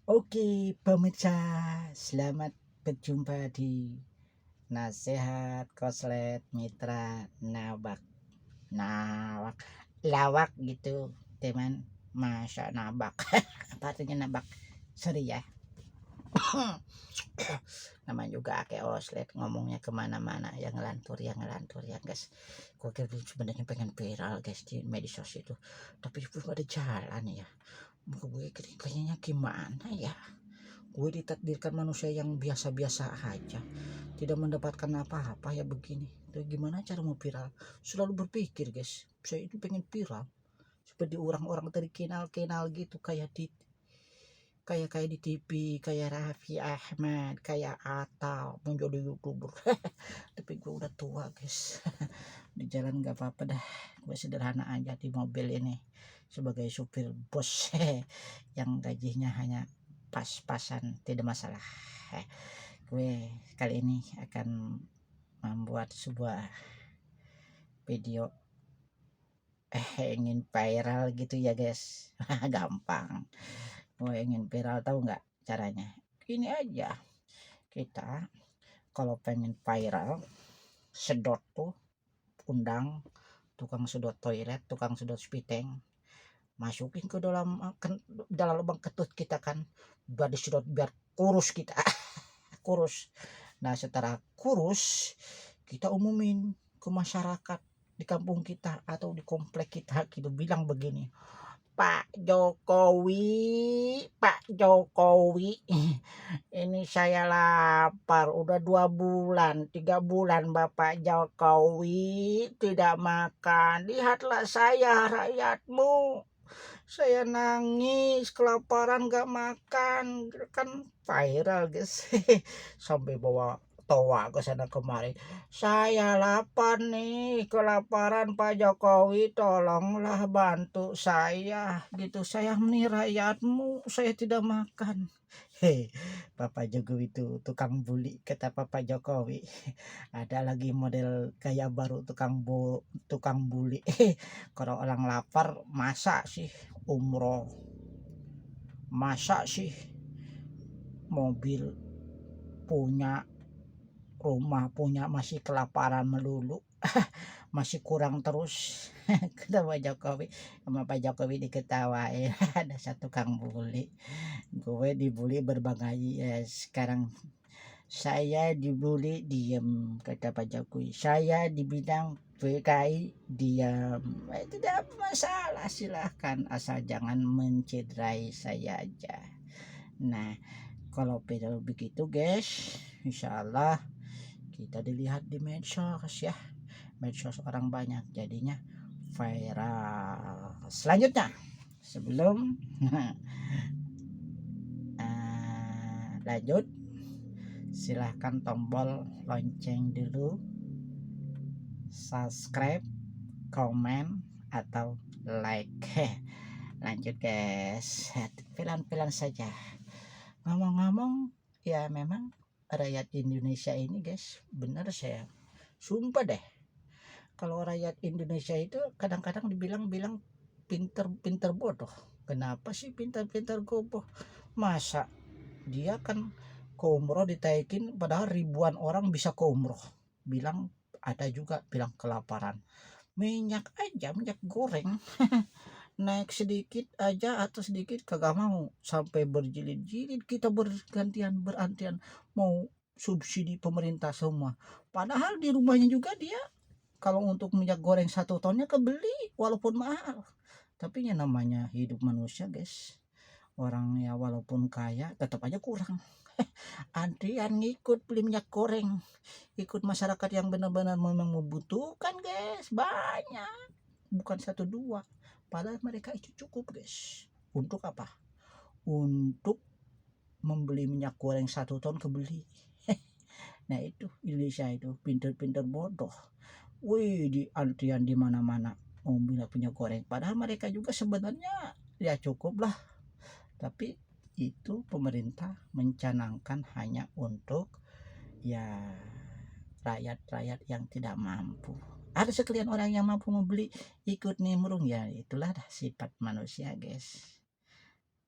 Oke, pemirsa, selamat berjumpa di Nasihat Koslet Mitra Nabak. Nawak, lawak gitu, teman. Masa nabak? Apa artinya nabak? Sorry ya. Namanya juga kayak oslet ngomongnya kemana-mana yang ngelantur ya guys. Gue kira sebenarnya pengen viral guys di media sosial itu, tapi belum ada jalan ya. Gue kayaknya gimana ya, gue ditakdirkan manusia yang biasa-biasa aja, tidak mendapatkan apa-apa ya begini. Tuh gimana cara mau viral? Selalu berpikir guys, saya itu pengen viral seperti orang-orang terkenal-kenal gitu, kayak di TV, kayak Raffi Ahmad, kayak Atal mau jadi YouTuber. Tapi gue udah tua guys. Di jalan nggak apa-apa dah, gue sederhana aja di mobil ini sebagai supir bos yang gajinya hanya pas-pasan, tidak masalah. Gue kali ini akan membuat sebuah video ingin viral gitu ya guys. Gampang, gue ingin viral, tahu nggak caranya? Ini aja, kita kalau pengen viral, sedot tuh, undang tukang sedot toilet, tukang sedot spiteng, masukin ke dalam lubang ketut kita kan, biar disedot biar kurus kita. Kurus. Nah setelah kurus, kita umumin ke masyarakat di kampung kita atau di komplek kita, gitu, bilang begini, Pak Jokowi, Pak Jokowi, ini saya lapar, udah 2 bulan, 3 bulan Bapak Jokowi tidak makan. Lihatlah saya rakyatmu, saya nangis kelaparan gak makan. Kan viral guys. Sampai bawa toa ke sana kemari, saya lapar nih, kelaparan Pak Jokowi, tolonglah bantu saya gitu, saya nih rakyatmu, saya tidak makan. Hei, Bapak Jokowi itu tukang bully, kata Bapak Jokowi. Ada lagi model kayak baru, tukang bully. Kalau orang lapar, masa sih umroh, masa sih mobil punya, rumah punya, masih kelaparan melulu. Masih kurang terus. Kata Pak Jokowi. Sama Pak Jokowi diketawain. Ada satu tukang bully. Gue dibully berbagai ya. Sekarang saya dibully diem, kata Pak Jokowi. Saya dibilang PKI diam. Tidak masalah, silahkan, asal jangan mencederai saya aja. Nah kalau viral begitu guys, insya Allah kita dilihat di medsos ya, medsos orang banyak, jadinya viral. Selanjutnya, sebelum lanjut, silahkan tombol lonceng dulu, subscribe, komen, atau like. Lanjut guys, pelan-pelan saja. Ngomong-ngomong, ya memang rakyat Indonesia ini guys, benar saya sumpah deh, kalau rakyat Indonesia itu kadang-kadang dibilang-bilang pinter-pinter bodoh. Kenapa sih pinter-pinter goboh? Masa dia kan ke umroh ditaikin, padahal ribuan orang bisa ke umroh. Bilang ada juga bilang kelaparan. Minyak aja, minyak goreng naik sedikit aja atau sedikit kagak mau, sampai berjilid-jilid kita berantian mau subsidi pemerintah semua. Padahal di rumahnya juga dia kalau untuk minyak goreng 1 tonnya kebeli walaupun mahal. Tapi ya namanya hidup manusia guys, orang ya walaupun kaya tetap aja kurang. Antrian ngikut beli minyak goreng, ikut masyarakat yang benar-benar memang membutuhkan guys, banyak, bukan 1 2. Padahal mereka itu cukup guys. Untuk apa? Untuk membeli minyak goreng 1 ton kebeli. Nah itu Indonesia itu pinter-pinter bodoh. Wih, di antrian di mana-mana mau minyak goreng. Padahal mereka juga sebenarnya ya cukup lah. Tapi itu pemerintah mencanangkan hanya untuk ya rakyat-rakyat yang tidak mampu. Ada sekalian orang yang mampu membeli ikut nimbrung, ya itulah sifat manusia guys.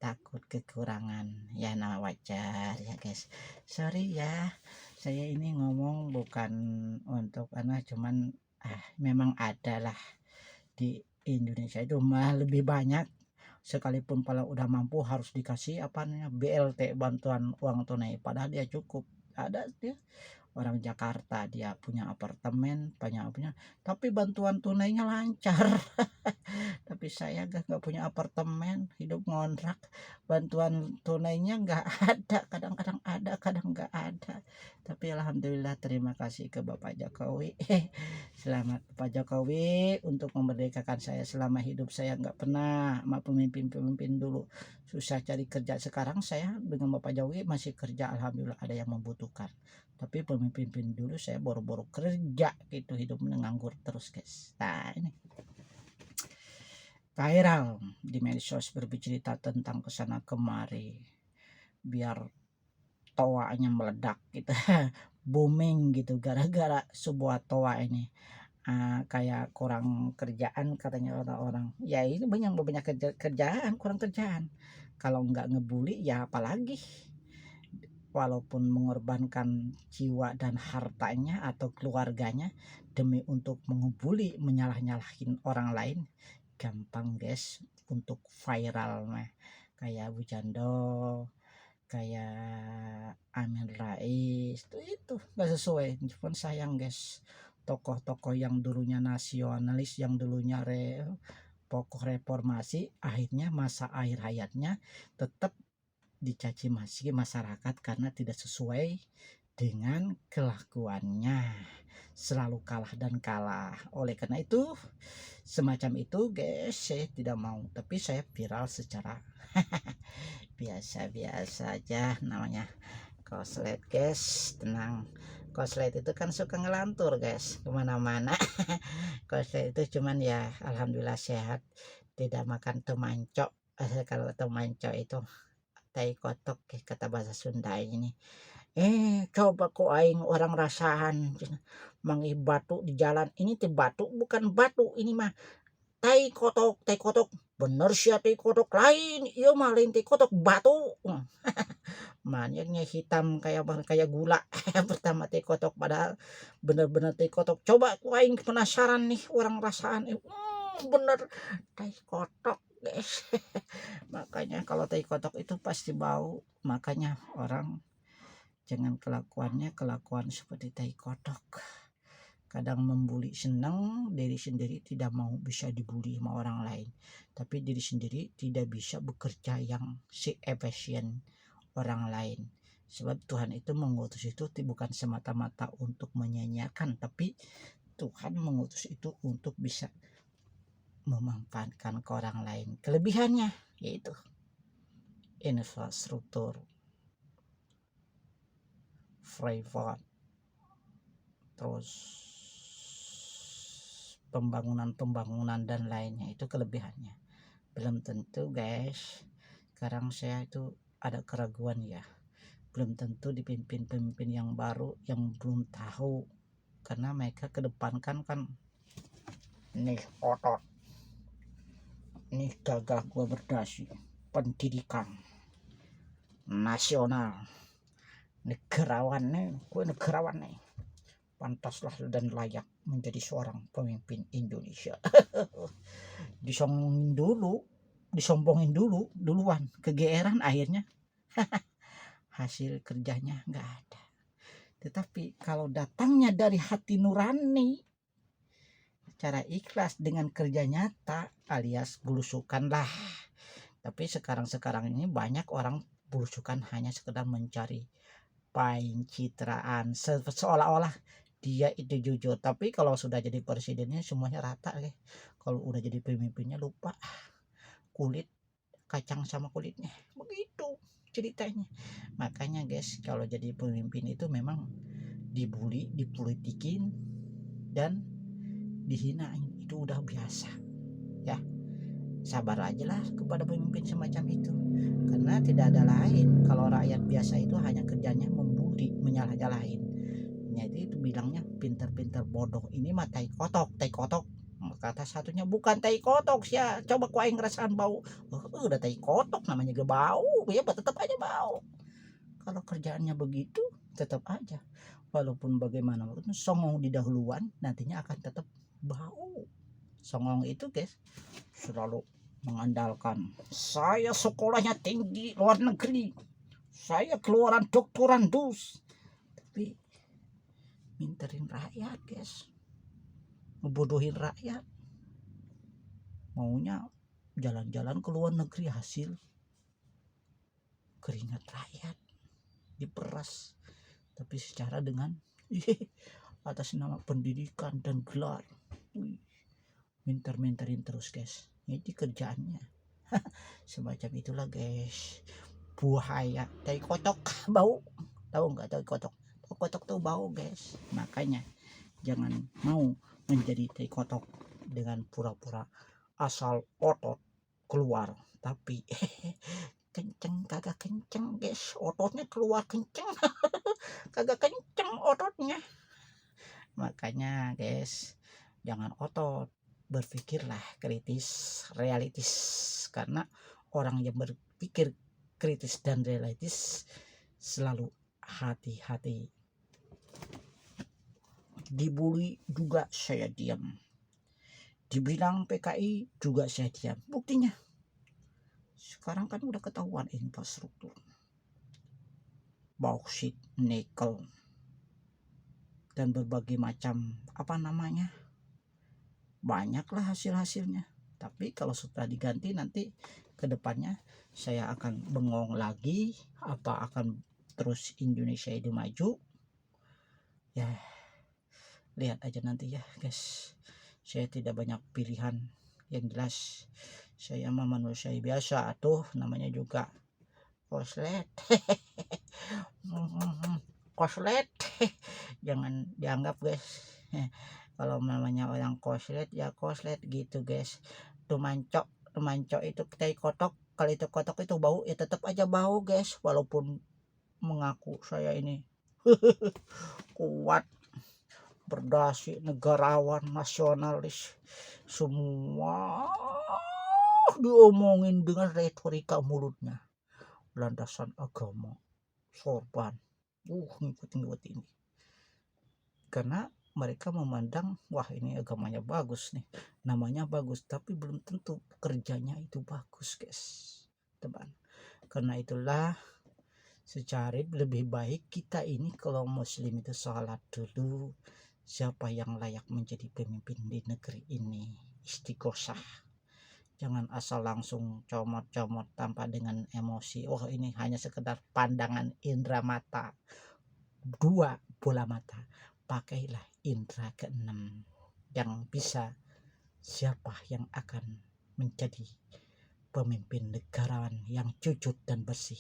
takut kekurangan ya, nama wajar ya guys. Sorry ya, saya ini ngomong bukan untuk cuman memang ada lah di Indonesia itu mah lebih banyak, sekalipun kalau udah mampu harus dikasih apa namanya BLT, bantuan uang tunai, padahal dia cukup. Ada dia orang Jakarta, dia punya apartemen banyak, tapi bantuan tunainya lancar. Tapi saya nggak punya apartemen, hidup ngontrak, bantuan tunainya nggak ada, kadang-kadang ada, kadang nggak ada. Tapi alhamdulillah, terima kasih ke Bapak Jokowi. Selamat Pak Jokowi untuk memerdekakan saya. Selama hidup saya nggak pernah sama pemimpin-pemimpin dulu susah cari kerja. Sekarang saya dengan Bapak Jokowi masih kerja, alhamdulillah ada yang membutuhkan. Tapi pemimpin dulu saya boro-boro kerja gitu, hidup nganggur terus guys. Nah ini viral di medsos berbicara tentang kesana kemari biar toanya meledak gitu. Booming gitu gara-gara sebuah toa ini kayak kurang kerjaan katanya orang-orang. Ya itu banyak kerjaan, kurang kerjaan. Kalau nggak ngebully ya apalagi, walaupun mengorbankan jiwa dan hartanya atau keluarganya demi untuk mengebuli, menyalah-nyalahin orang lain, gampang guys untuk viral mah. Kayak Bu Jando, kayak Amin Rais, itu nggak sesuai. Cuman sayang guys, tokoh-tokoh yang dulunya nasionalis, yang dulunya pokok reformasi, akhirnya masa akhir hayatnya tetap dicaci maki masyarakat karena tidak sesuai dengan kelakuannya, selalu kalah dan kalah. Oleh karena itu semacam itu guys, saya tidak mau, tapi saya viral secara biasa-biasa aja, namanya koslet guys, tenang. Koslet itu kan suka ngelantur guys kemana-mana. Koslet itu cuman ya alhamdulillah sehat, tidak makan temanco. Kalau temanco itu tai kotok kata bahasa Sunda ini. Coba kok aing orang rasahan mangi batu di jalan ini, teh batu bukan batu ini mah tai kotok bener sih tai kotok, lain iya mah lain tai kotok batu. Manyaknya hitam kayak gula. Pertama tai kotok padahal bener-bener tai kotok. Coba ku aing penasaran nih orang rasaan bener tai kotok guys. Makanya kalau tai kotok itu pasti bau, makanya orang jangan kelakuan seperti tai kotok. Kadang membuli senang, diri sendiri tidak mau bisa dibully sama orang lain, tapi diri sendiri tidak bisa bekerja yang se-efisien orang lain. Sebab Tuhan itu mengutus itu bukan semata-mata untuk menyanyiakan, tapi Tuhan mengutus itu untuk bisa memanfaatkan ke orang lain. Kelebihannya yaitu infrastruktur, private, terus pembangunan dan lainnya, itu kelebihannya. Belum tentu guys, sekarang saya itu ada keraguan ya, belum tentu dipimpin pemimpin yang baru yang belum tahu, karena mereka kedepankan kan nih otot, nih gagah gua berdasi, pendidikan nasional, negarawan nih, pantaslah dan layak menjadi seorang pemimpin Indonesia. Disombongin duluan, kegeeran akhirnya hasil kerjanya nggak ada. Tetapi kalau datangnya dari hati nurani, cara ikhlas dengan kerja nyata alias belusukan lah. Tapi sekarang ini banyak orang belusukan hanya sekedar mencari pencitraan, seolah-olah dia itu jujur. Tapi kalau sudah jadi presidennya semuanya rata deh. Kalau udah jadi pemimpinnya lupa kulit kacang sama kulitnya, begitu ceritanya. Makanya guys, kalau jadi pemimpin itu memang dibully, dipolitikin, dan dihinain, itu udah biasa ya. Sabar aja lah kepada pemimpin semacam itu, karena tidak ada lain. Kalau rakyat biasa itu hanya kerjanya membuli, menyalah-nyalahin. Itu bilangnya pinter-pinter bodoh, ini mah tai kotok. kata satunya bukan tai kotok ya, coba ku aing ngerasain bau. Udah tai kotok namanya gak bau ya, tetap aja bau. Kalau kerjaannya begitu tetap aja, walaupun bagaimanapun songong didahuluan nantinya akan tetap bau. Songong itu guys selalu mengandalkan, saya sekolahnya tinggi luar negeri, saya keluaran doktorandus, tapi minterin rakyat guys, ngebodohin rakyat, maunya jalan-jalan ke luar negeri hasil keringat rakyat diperas, tapi secara dengan atas nama pendidikan dan gelar. Minter-minterin terus guys, ini kerjaannya. Semacam itulah guys, buaya tai kotok bau, tahu nggak tai kotok? Tai kotok tuh bau guys, makanya jangan mau menjadi tai kotok dengan pura-pura asal otot keluar tapi kenceng kagak kenceng guys, ototnya keluar kenceng kagak kenceng ototnya. Makanya guys jangan otot, berpikirlah kritis realistis, karena orang yang berpikir kritis dan realistis selalu hati-hati. Dibully juga saya diam, dibilang PKI juga saya diam. Buktinya sekarang kan udah ketahuan infrastruktur, bauksit, nikel, dan berbagai macam banyaklah hasil-hasilnya. Tapi kalau sudah diganti nanti ke depannya saya akan bengong lagi, apa akan terus Indonesia itu maju ya, lihat aja nanti ya guys. Saya tidak banyak pilihan, yang jelas saya mah manusia biasa atuh, namanya juga koslet. Koslet jangan dianggap guys kalau namanya orang koslet ya koslet gitu guys. Tumanco itu tai kotok, kalau itu kotok itu bau ya tetap aja bau guys, walaupun mengaku saya ini kuat, berdasi, negarawan, nasionalis, semua diomongin dengan retorika mulutnya, landasan agama, sorban, ngikut ini, karena mereka memandang wah ini agamanya bagus nih, namanya bagus, tapi belum tentu kerjanya itu bagus guys teman. Karena itulah secara lebih baik kita ini kalau muslim itu salat dulu, siapa yang layak menjadi pemimpin di negeri ini, istighosah, jangan asal langsung comot-comot tanpa dengan emosi. Oh ini hanya sekedar pandangan indera mata, 2 bola mata, pakailah indera keenam yang bisa siapa yang akan menjadi pemimpin negarawan yang jujur dan bersih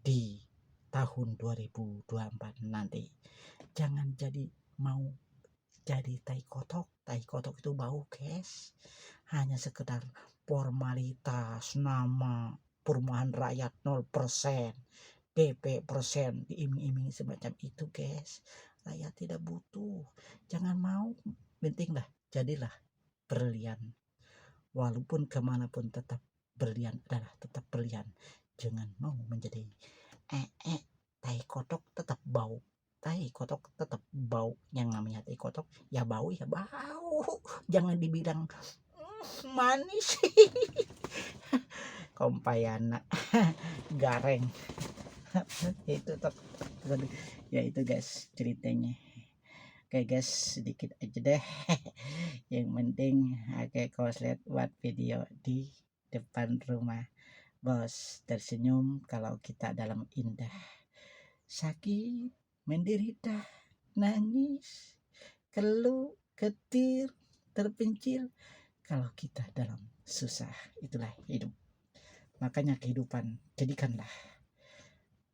di tahun 2024 nanti. Jangan mau jadi tai kotok itu bau guys, hanya sekedar formalitas, nama, perumahan rakyat 0%, DP persen, diiming-imingi semacam itu guys. Rakyat tidak butuh, jangan mau, pentinglah jadilah berlian, walaupun kemanapun tetap berlian adalah tetap berlian. Jangan mau menjadi tai kotok tetap bau, tai kotok tetap bau, yang namanya tai kotok ya bau, jangan dibilang manis kompayana gareng itu tetap ya itu guys ceritanya. Oke guys, sedikit aja deh yang penting pakai koslet buat video di depan rumah bos, tersenyum kalau kita dalam indah, sakit, menderita, nangis, keluh, ketir, terpencil, kalau kita dalam susah. Itulah hidup. Makanya kehidupan jadikanlah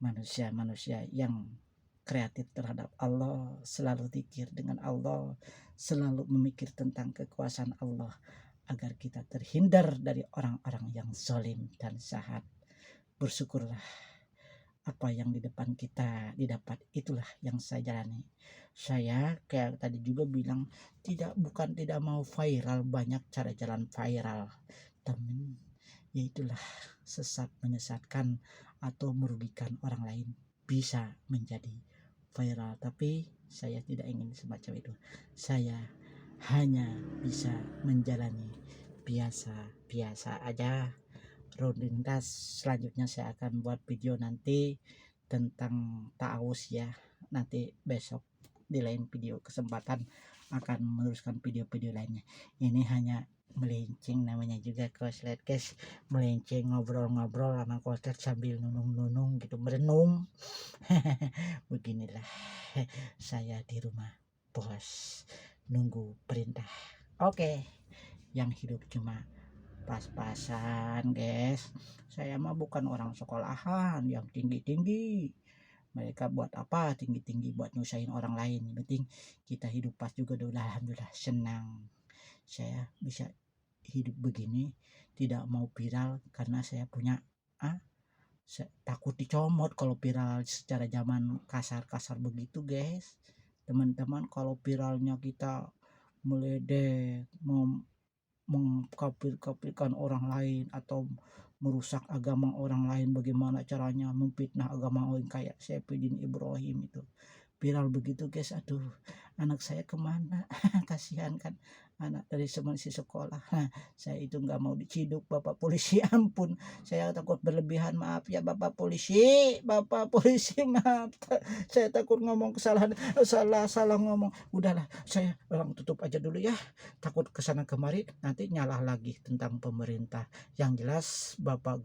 manusia-manusia yang kreatif terhadap Allah, selalu zikir dengan Allah, selalu memikir tentang kekuasaan Allah, agar kita terhindar dari orang-orang yang zalim dan jahat. Bersyukurlah apa yang di depan kita didapat, itulah yang saya jalani. Saya kayak tadi juga bilang, bukan tidak mau viral, banyak cara jalan viral, tapi ya itulah, sesat menyesatkan atau merugikan orang lain bisa menjadi viral, tapi saya tidak ingin semacam itu. Saya hanya bisa menjalani biasa-biasa aja, rutinitas. Selanjutnya saya akan buat video nanti tentang Taus ya, nanti besok di lain video kesempatan akan meneruskan video-video lainnya. Ini hanya melenceng, namanya juga koslet guys, melenceng, ngobrol-ngobrol sama koslet sambil nunung-nunung gitu, merenung. Beginilah saya di rumah bos, nunggu perintah. Oke, yang hidup cuma pas-pasan guys. Saya mah bukan orang sekolahan yang tinggi-tinggi. Mereka buat apa tinggi-tinggi, buat nyusahin orang lain. Yang penting kita hidup pas juga udah, alhamdulillah senang. Saya bisa hidup begini, tidak mau viral karena saya punya takut dicomot kalau viral secara zaman kasar-kasar begitu guys. Teman-teman, kalau viralnya kita meledek, mengkafir-kafirkan orang lain atau merusak agama orang lain, bagaimana caranya memfitnah agama orang kayak Syafiuddin Ibrahim itu viral begitu guys. Aduh, anak saya kemana? Kasihan kan anak dari semasih sekolah. Nah, saya itu nggak mau diciduk bapak polisi. Ampun, saya takut berlebihan, maaf ya bapak polisi maaf. Saya takut ngomong kesalahan, salah ngomong. Udahlah, saya orang tutup aja dulu ya, takut kesana kemari nanti nyalah lagi tentang pemerintah. Yang jelas Bapak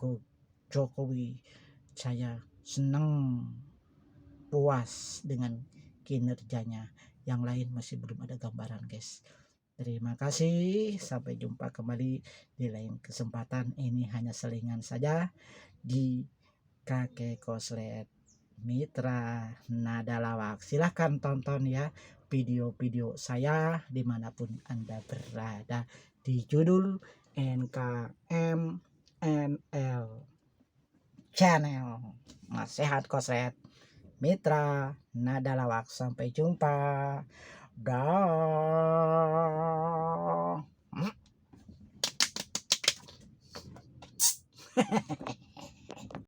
Jokowi, saya senang, puas dengan kinerjanya. Yang lain masih belum ada gambaran guys. Terima kasih, sampai jumpa kembali di lain kesempatan. Ini hanya selingan saja di Kakek Koslet Mitra Nada Lawak. Silahkan tonton ya video-video saya dimanapun Anda berada di judul NKMNL Channel. Nasihat Koslet Mitra Nada Lawak. Sampai jumpa. Dah.